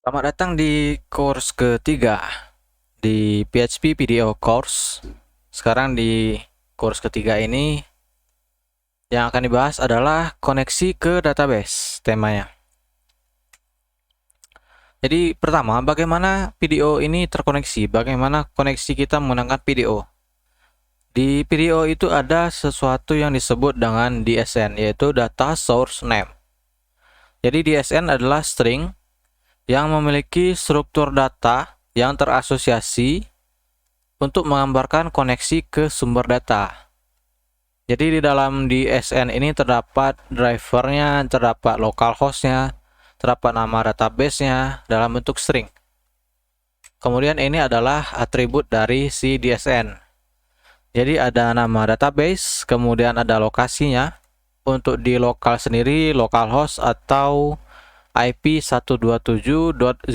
Selamat datang di course ketiga di PHP Video Course. Sekarang di course ketiga ini yang akan dibahas adalah koneksi ke database temanya. Jadi pertama, bagaimana video ini terkoneksi? Bagaimana koneksi kita menggunakan video? Di video itu ada sesuatu yang disebut dengan DSN, yaitu Data Source Name. Jadi DSN adalah string yang memiliki struktur data yang terasosiasi untuk menggambarkan koneksi ke sumber data. Jadi di dalam DSN ini terdapat drivernya, terdapat localhostnya, terdapat nama database-nya dalam bentuk string. Kemudian ini adalah atribut dari si DSN. Jadi ada nama database, kemudian ada lokasinya. Untuk di lokal sendiri, localhost atau IP 127.0.0.0.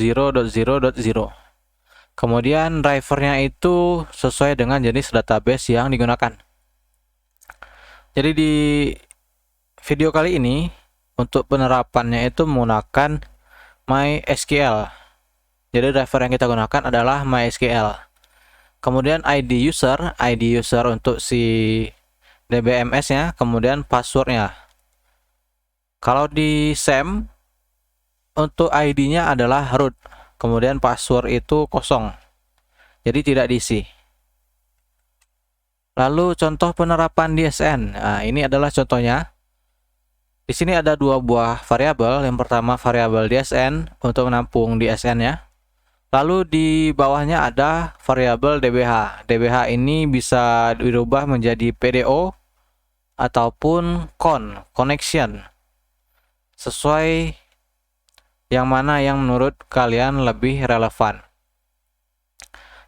Kemudian drivernya itu sesuai dengan jenis database yang digunakan. Jadi di video kali ini untuk penerapannya itu menggunakan MySQL. Jadi driver yang kita gunakan adalah MySQL. Kemudian ID user untuk si DBMS-nya, kemudian passwordnya. Kalau di SAM untuk ID-nya adalah root, kemudian password itu kosong, jadi tidak diisi. Lalu contoh penerapan DSN. Nah, ini adalah contohnya. Di sini ada dua buah variabel. Yang pertama variabel DSN untuk menampung DSN-nya. Lalu di bawahnya ada variabel DBH. DBH ini bisa dirubah menjadi PDO ataupun connection, sesuai yang mana yang menurut kalian lebih relevan.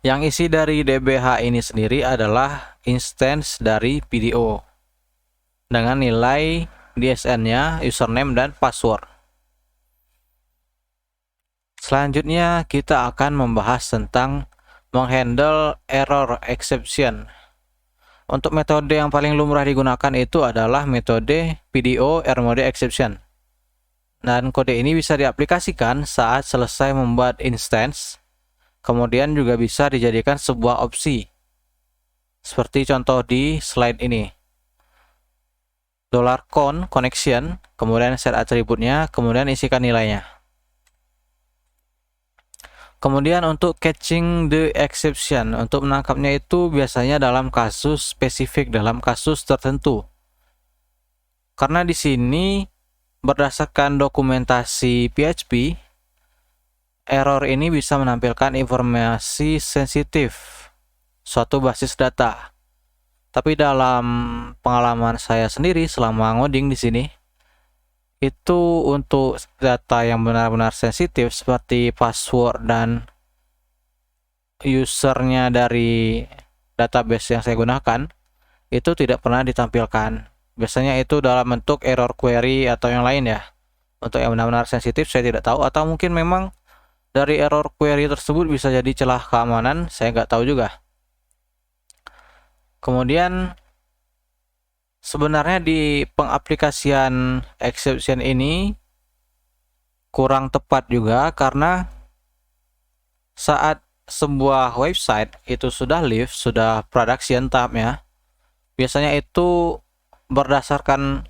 Yang isi dari DBH ini sendiri adalah instance dari video dengan nilai DSN-nya, username, dan password. Selanjutnya kita akan membahas tentang menghandle error exception. Untuk metode yang paling lumrah digunakan itu adalah metode video error mode exception. Dan kode ini bisa diaplikasikan saat selesai membuat instance. Kemudian juga bisa dijadikan sebuah opsi. Seperti contoh di slide ini. $connection, kemudian set atributnya, kemudian isikan nilainya. Kemudian untuk catching the exception, untuk menangkapnya itu biasanya dalam kasus spesifik, dalam kasus tertentu. Karena di sini berdasarkan dokumentasi PHP, error ini bisa menampilkan informasi sensitif suatu basis data. Tapi dalam pengalaman saya sendiri selama ngoding di sini, itu untuk data yang benar-benar sensitif seperti password dan usernya dari database yang saya gunakan, itu tidak pernah ditampilkan. Biasanya itu dalam bentuk error query atau yang lain ya. Untuk yang benar-benar sensitif saya tidak tahu, atau mungkin memang dari error query tersebut bisa jadi celah keamanan, saya nggak tahu juga. Kemudian sebenarnya di pengaplikasian exception ini kurang tepat juga, karena saat sebuah website itu sudah live, sudah production tahapnya, biasanya itu berdasarkan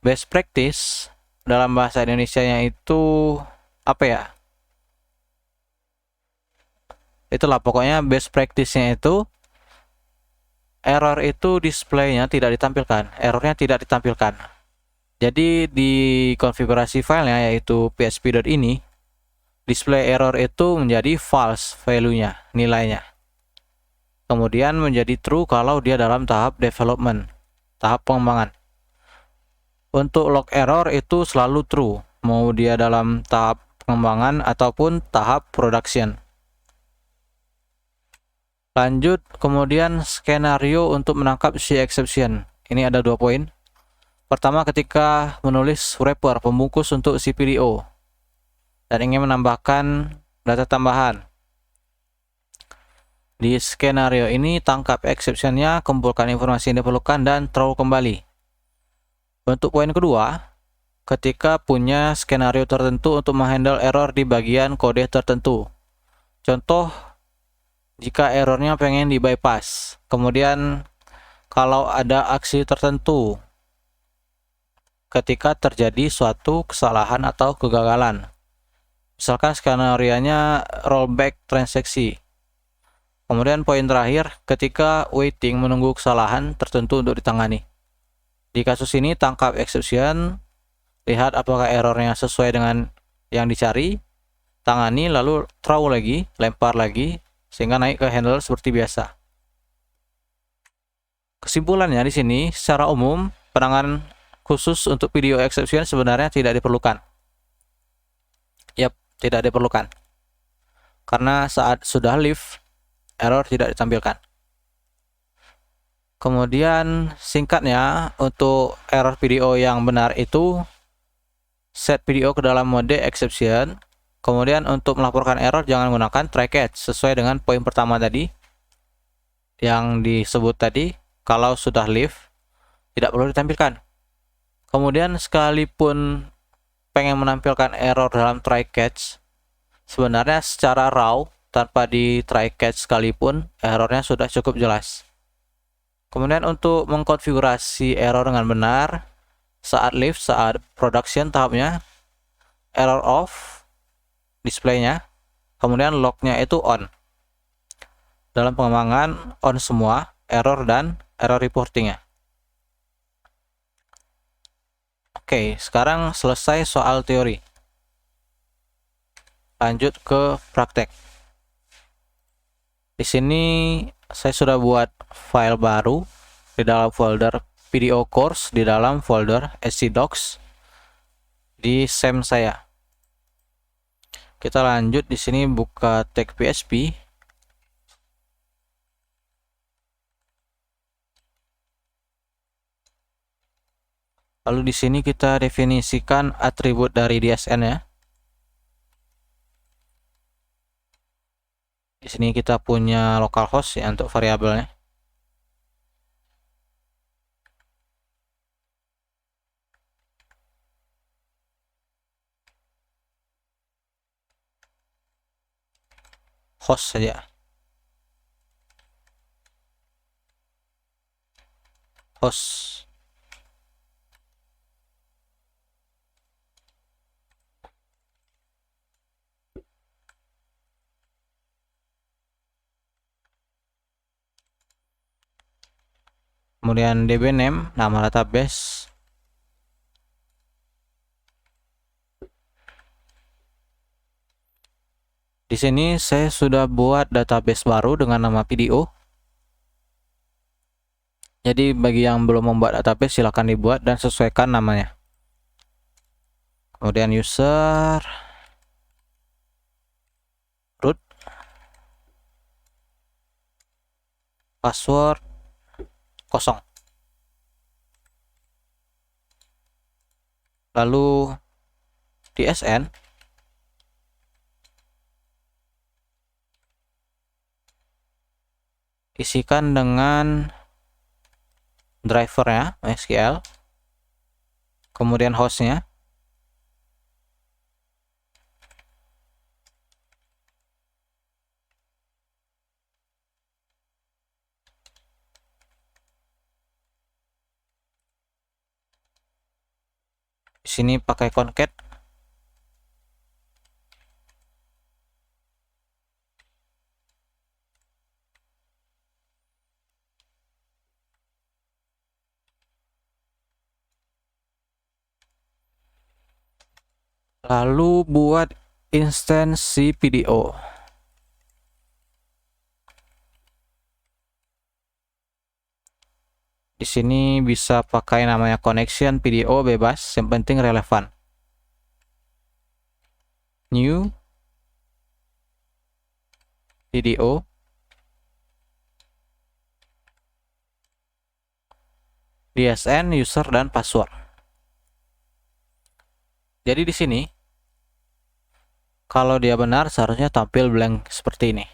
best practice, dalam bahasa Indonesianya itu apa ya? Itulah pokoknya best practice-nya itu error itu displaynya tidak ditampilkan, errornya tidak ditampilkan. Jadi di konfigurasi filenya yaitu php.ini, display error itu menjadi false value-nya, nilainya. Kemudian menjadi true kalau dia dalam tahap development, tahap pengembangan. Untuk log error itu selalu true, mau dia dalam tahap pengembangan ataupun tahap production. Lanjut, kemudian skenario untuk menangkap si exception. Ini ada 2 poin. Pertama, ketika menulis wrapper, pembungkus untuk si video, dan ingin menambahkan data tambahan. Di skenario ini, tangkap exception-nya, kumpulkan informasi yang diperlukan, dan throw kembali. Untuk poin kedua, ketika punya skenario tertentu untuk menghandle error di bagian kode tertentu. Contoh, jika errornya pengen di bypass, kemudian kalau ada aksi tertentu ketika terjadi suatu kesalahan atau kegagalan, misalkan skenario-nya rollback transaksi. Kemudian poin terakhir, ketika waiting menunggu kesalahan tertentu untuk ditangani. Di kasus ini tangkap exception, lihat apakah errornya sesuai dengan yang dicari, tangani, lalu throw lagi, lempar lagi, sehingga naik ke handle seperti biasa. Kesimpulannya di sini, secara umum, penanganan khusus untuk video exception sebenarnya tidak diperlukan. Yap, tidak diperlukan. Karena saat sudah leave, error tidak ditampilkan. Kemudian singkatnya, untuk error video yang benar itu, set video ke dalam mode exception. Kemudian untuk melaporkan error jangan gunakan try catch, sesuai dengan poin pertama tadi yang disebut tadi. Kalau sudah leave, tidak perlu ditampilkan. Kemudian sekalipun pengen menampilkan error dalam try catch, sebenarnya secara raw tanpa di try catch sekalipun errornya sudah cukup jelas. Kemudian untuk mengkonfigurasi error dengan benar, saat leave, saat production tahapnya, error off displaynya, kemudian lognya itu on. Dalam pengembangan on semua error dan error reportingnya. Oke, sekarang selesai soal teori. Lanjut ke praktek. Di sini saya sudah buat file baru di dalam folder video course, di dalam folder scdocs di SEM saya. Kita lanjut di sini buka tag PHP. Lalu di sini kita definisikan atribut dari DSN ya. Di sini kita punya localhost ya untuk variabelnya. Host saja. Host. Kemudian dbname, nama database. Di sini saya sudah buat database baru dengan nama video. Jadi bagi yang belum membuat database silahkan dibuat dan sesuaikan namanya. Kemudian user, root, password kosong. Lalu DSN isikan dengan drivernya MySQL, kemudian hostnya, di sini pakai concat. Lalu buat instansi video. Di sini bisa pakai namanya connection video, bebas, yang penting relevan. New video, DSN, user, dan password. Jadi di sini kalau dia benar seharusnya tampil blank seperti ini.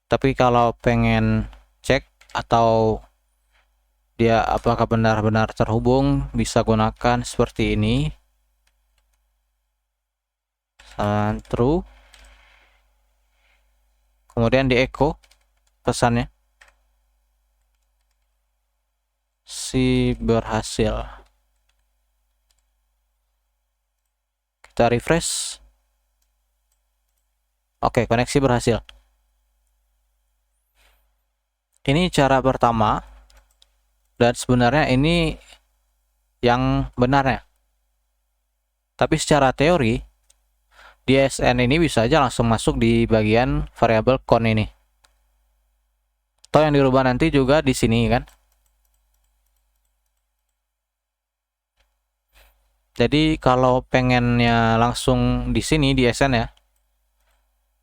Tapi kalau pengen cek atau dia apakah benar-benar terhubung, bisa gunakan seperti ini. True. Kemudian di echo pesannya si berhasil. Kita refresh. Oke, koneksi berhasil. Ini cara pertama, dan sebenarnya ini yang benarnya. Tapi secara teori, DSN ini bisa aja langsung masuk di bagian variabel count ini. Atau yang dirubah nanti juga di sini kan. Jadi kalau pengennya langsung di sini DSN ya,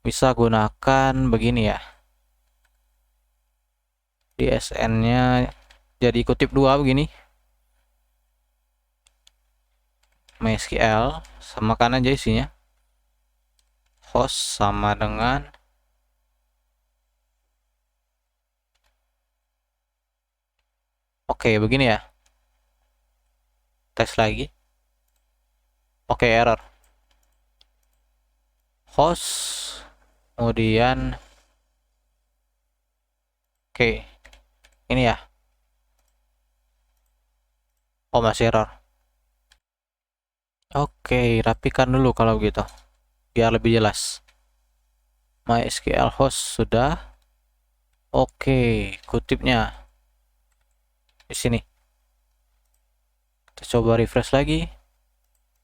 bisa gunakan begini ya. DSN-nya jadi kutip 2 begini. MySQL sama kan aja isinya. Host sama dengan oke, begini ya. Tes lagi. Oke, error. Host kemudian oke. Ini ya. Oh, masih error. Oke, rapikan dulu kalau gitu biar lebih jelas. MySQL host sudah. Oke, kutipnya di sini. Kita coba refresh lagi.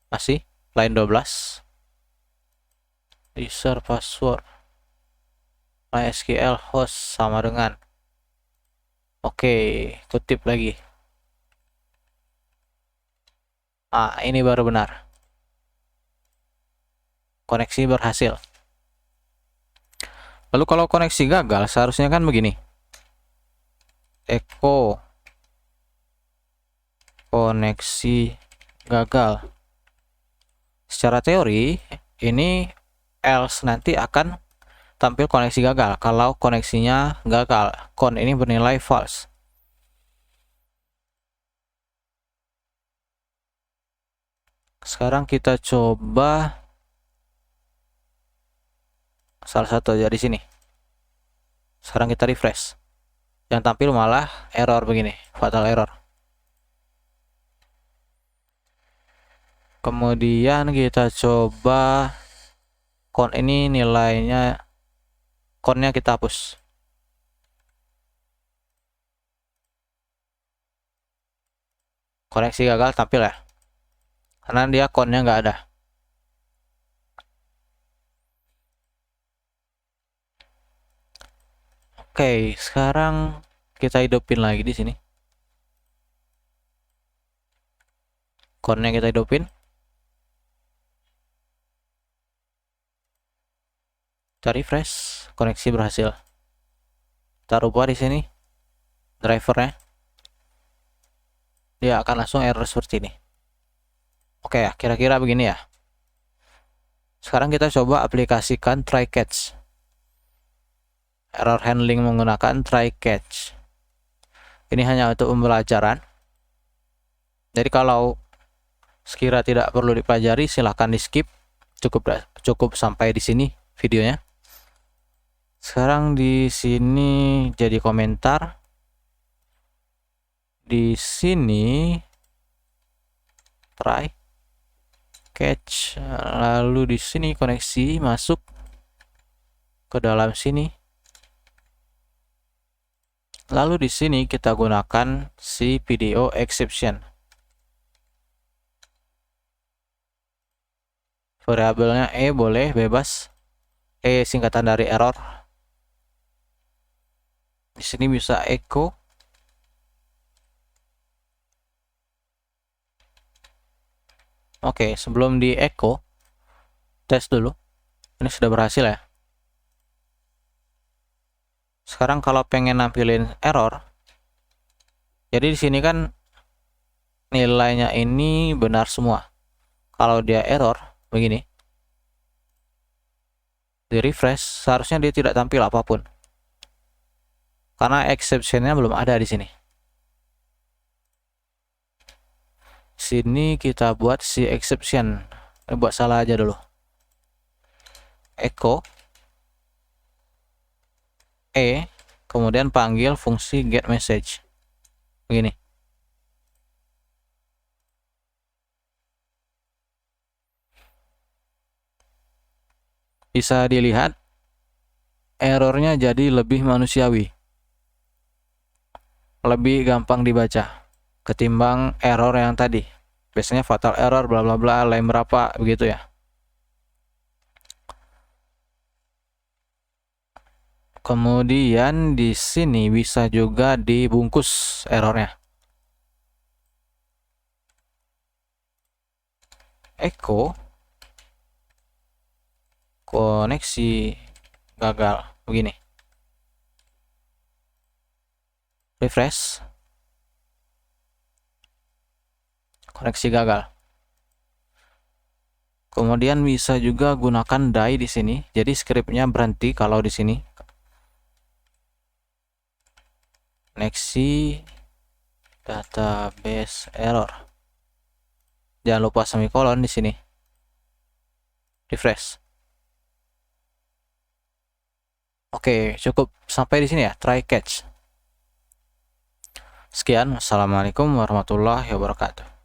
Masih line 12. User password MySQL host sama dengan oke, kutip lagi. Ini baru benar. Koneksi berhasil. Lalu kalau koneksi gagal, seharusnya kan begini. Echo koneksi gagal. Secara teori, ini else nanti akan tampil koneksi gagal kalau koneksinya gagal. Con ini bernilai false. Sekarang kita coba salah satu aja di sini. Sekarang kita refresh. Yang tampil malah error begini, fatal error. Kemudian kita coba count ini nilainya, countnya kita hapus. Koneksi gagal tampil ya, karena dia countnya nggak ada. Oke, sekarang kita hidupin lagi di sini. Countnya kita hidupin. Kita refresh, koneksi berhasil. Kita rubah di sini drivernya. Dia akan langsung error seperti ini. Oke ya, kira-kira begini ya. Sekarang kita coba aplikasikan try catch. Error handling menggunakan try catch. Ini hanya untuk pembelajaran. Jadi kalau sekira tidak perlu dipelajari, silahkan di skip. Cukup sampai di sini videonya. Sekarang di sini jadi komentar. Di sini try catch, lalu di sini koneksi masuk ke dalam sini. Lalu di sini kita gunakan si video exception. Variabelnya boleh bebas. Singkatan dari error. Di sini bisa echo. Oke, sebelum di echo, tes dulu. Ini sudah berhasil ya. Sekarang kalau pengen nampilin error, jadi di sini kan nilainya ini benar semua. Kalau dia error begini, di refresh, seharusnya dia tidak tampil apapun, karena exceptionnya belum ada di sini. Sini kita buat si exception. Ini buat salah aja dulu. Echo kemudian panggil fungsi get message. Begini. Bisa dilihat errornya jadi lebih manusiawi, lebih gampang dibaca ketimbang error yang tadi. Biasanya fatal error bla bla bla line berapa begitu ya. Kemudian di sini bisa juga dibungkus errornya. Echo koneksi gagal, begini. Refresh. Koneksi gagal. Kemudian bisa juga gunakan die di sini. Jadi scriptnya berhenti kalau di sini. Koneksi database error. Jangan lupa semikolon di sini. Refresh. Oke, cukup sampai di sini ya. Try catch. Sekian, wassalamualaikum warahmatullahi wabarakatuh.